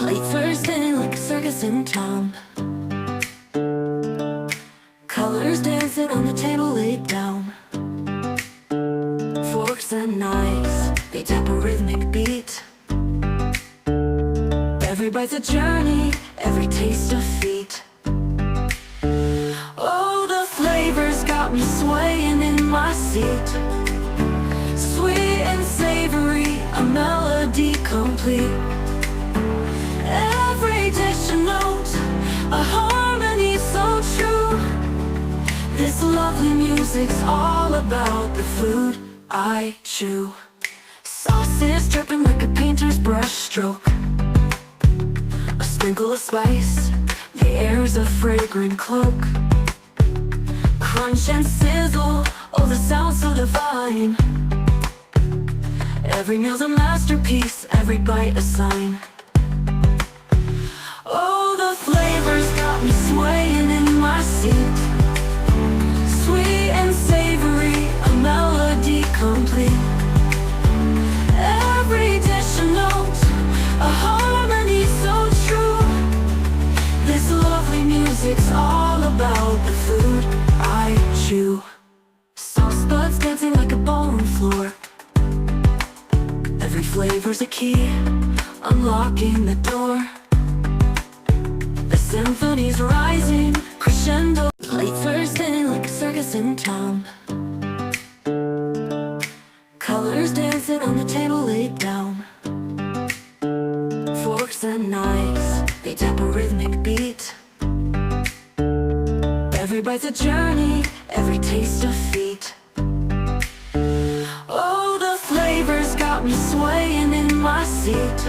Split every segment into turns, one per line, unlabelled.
Late Thursday like a circus in town. Colors dancing on the table laid down. Forks and knives, they tap a rhythmic beat. Every bite's a journey, every taste a feat. Oh, the flavors got me swaying in my seat. Sweet and savory, a melody complete. Every dish a note, a harmony so true. This lovely music's all about the food I chew. Sauces dripping like a painter's brush stroke. A sprinkle of spice, the air's a fragrant cloak. Crunch and sizzle, oh the sound so divine. Every meal's a masterpiece, every bite a sign. Oh, the flavors got me swaying in my seat. Sweet and savory, a melody complete. Every dish a note, a harmony so true. This lovely music's all about the food I chew. Sauce buds dancing like a ballroom floor. Every flavor's a key, unlocking the door. The symphony's rising, crescendo. Late Thursday like a circus in town. Colors dancing on the table laid down. Forks and knives, they tap a rhythmic beat. Every bite's a journey, every taste a feat. Oh, the flavors got me swaying in my seat.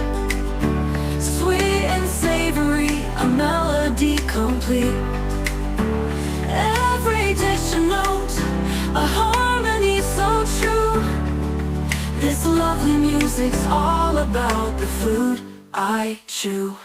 Sweet and savory, a melody complete. Every dish a note, a harmony so true. This lovely music's all about the food I chew.